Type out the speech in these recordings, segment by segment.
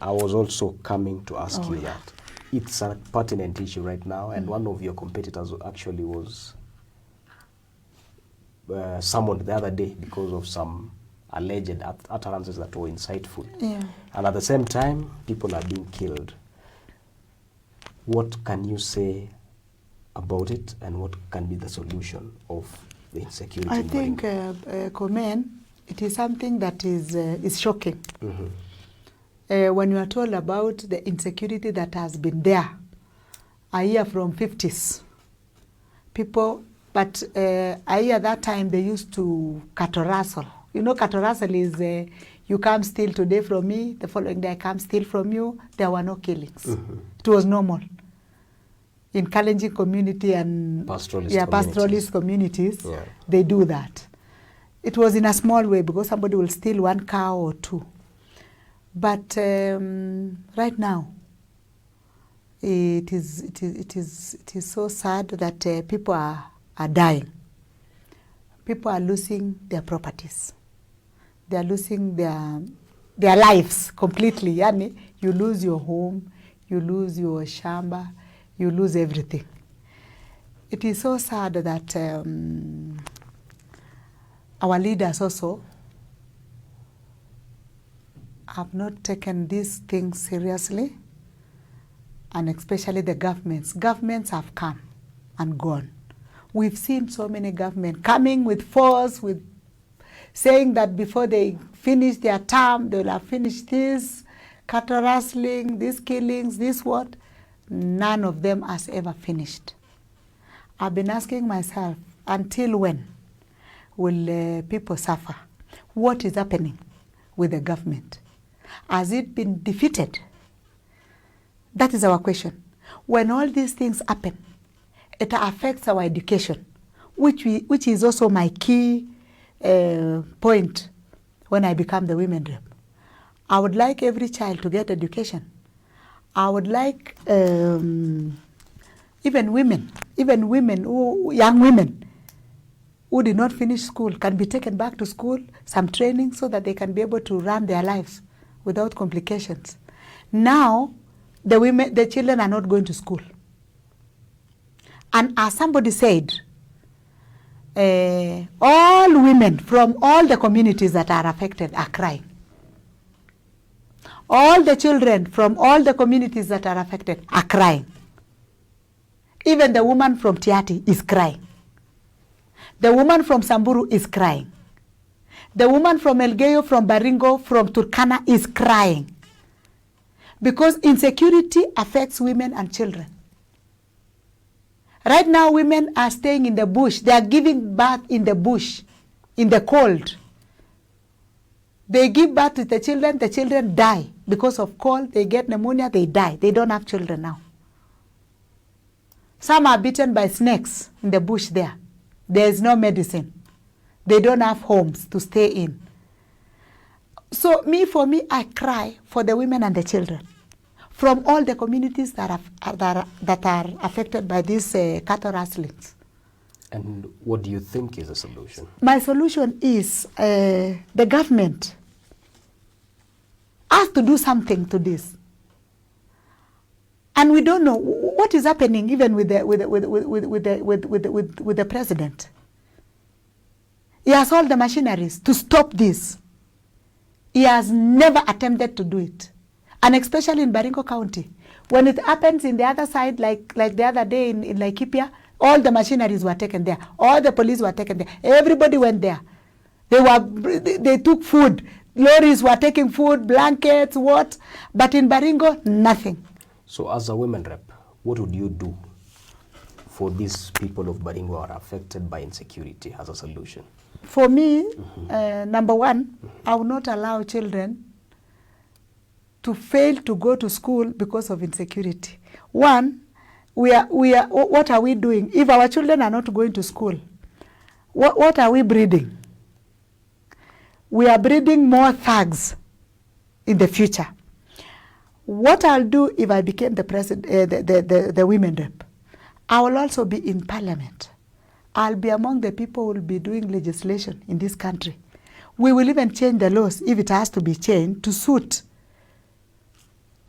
I was also coming to ask you that. It's a pertinent issue right now, and one of your competitors actually was summoned the other day because of some alleged utterances that were insightful. Yeah. And at the same time, people are being killed. What can you say about it, and what can be the solution of the insecurity? I think, Komen, it is something that is shocking. When you are told about the insecurity that has been there, I hear from 50s people, but I hear that time they used to catorastle. You know, catorastle is you come steal today from me, the following day I come steal from you. There were no killings. It was normal. In Kalenjin community and pastoralist communities, they do that. It was in a small way because somebody will steal one cow or two. But right now, it is so sad that people are dying. People are losing their properties. They are losing their lives completely. Yani, you lose your home, you lose your shamba, you lose everything. It is so sad that our leaders also have not taken these things seriously, and especially the governments. Governments have come and gone. We've seen so many governments coming with force, with saying that before they finish their term, they'll have finished this, cattle rustling, these killings, this what. None of them has ever finished. I've been asking myself, until when will people suffer? What is happening with the government? Has it been defeated? That is our question. When all these things happen, it affects our education, which is also my key point when I become the women rep. I would like every child to get education. I would like even women, young women who did not finish school can be taken back to school, some training so that they can be able to run their lives without complications. Now, the children are not going to school. And as somebody said, all women from all the communities that are affected are crying. All the children from all the communities that are affected are crying. Even the woman from Tiati is crying. The woman from Samburu is crying. The woman from Elgeyo, from Baringo, from Turkana is crying. Because insecurity affects women and children. Right now, women are staying in the bush. They are giving birth in the bush, in the cold. They give birth to the children die. Because of cold, they get pneumonia, they die. They don't have children now. Some are bitten by snakes in the bush there. There is no medicine. They don't have homes to stay in. So for me, I cry for the women and the children from all the communities that are affected by these cattle rustlings. And what do you think is the solution? My solution is the government has to do something to this. And we don't know what is happening even with the president. He has all the machineries to stop this. He has never attempted to do it. And especially in Baringo County. When it happens in the other side, like the other day in Laikipia, all the machineries were taken there. All the police were taken there. Everybody went there. They took food. Lorries were taking food, blankets, what? But in Baringo, nothing. So as a women rep, what would you do for these people of Baringo who are affected by insecurity as a solution? For me, number one, I will not allow children to fail to go to school because of insecurity. One, what are we doing? If our children are not going to school, what are we breeding? We are breeding more thugs in the future. What I'll do if I became the president, the women rep, I will also be in parliament. I'll be among the people who will be doing legislation in this country. We will even change the laws if it has to be changed to suit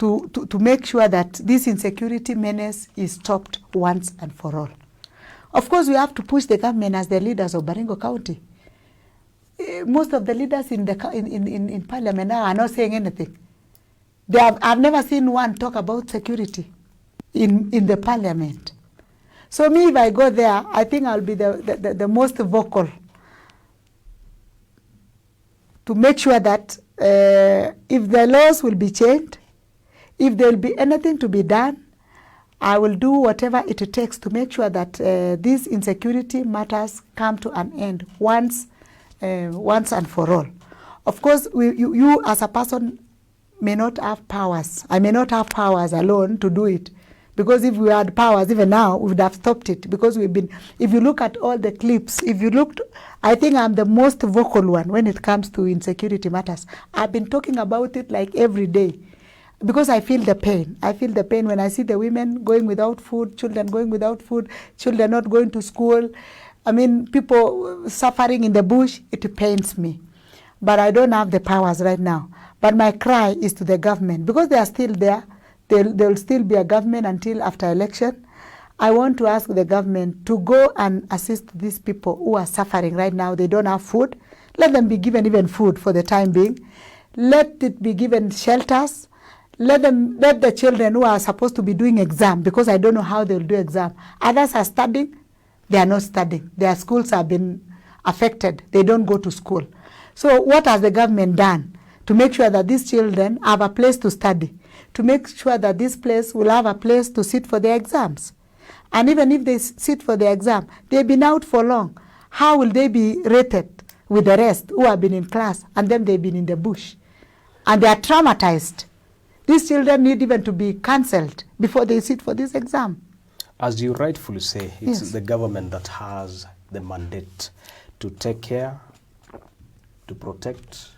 to make sure that this insecurity menace is stopped once and for all. Of course, we have to push the government as the leaders of Baringo County. Most of the leaders in parliament now are not saying anything. I've never seen one talk about security in the parliament. So me, if I go there, I think I'll be the most vocal to make sure that if the laws will be changed, if there will be anything to be done, I will do whatever it takes to make sure that these insecurity matters come to an end once and for all. Of course, you as a person may not have powers. I may not have powers alone to do it. Because if we had powers, even now, we would have stopped it. Because if you look at all the clips, I think I'm the most vocal one when it comes to insecurity matters. I've been talking about it like every day. Because I feel the pain. I feel the pain when I see the women going without food, children going without food, children not going to school. I mean, people suffering in the bush, it pains me. But I don't have the powers right now. But my cry is to the government. Because they are still there, there will still be a government until after election. I want to ask the government to go and assist these people who are suffering right now. They don't have food. Let them be given even food for the time being. Let it be given shelters. Let the children who are supposed to be doing exam, because I don't know how they will do exam. Others are studying, they are not studying. Their schools have been affected. They don't go to school. So what has the government done to make sure that these children have a place to study, to make sure that this place will have a place to sit for their exams? And even if they sit for the exam, they've been out for long. How will they be rated with the rest who have been in class and then they've been in the bush? And they are traumatized. These children need even to be cancelled before they sit for this exam. As you rightfully say, it's Yes. the government that has the mandate to take care, to protect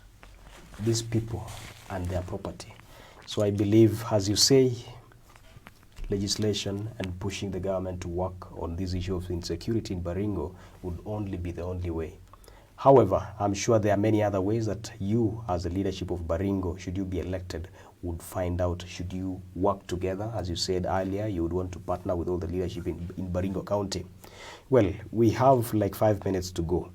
these people and their property. So I believe, as you say, legislation and pushing the government to work on this issue of insecurity in Baringo would only be the only way. However, I'm sure there are many other ways that you, as the leadership of Baringo, should you be elected, would find out. Should you work together, as you said earlier, you would want to partner with all the leadership in Baringo County. Well, we have like 5 minutes to go.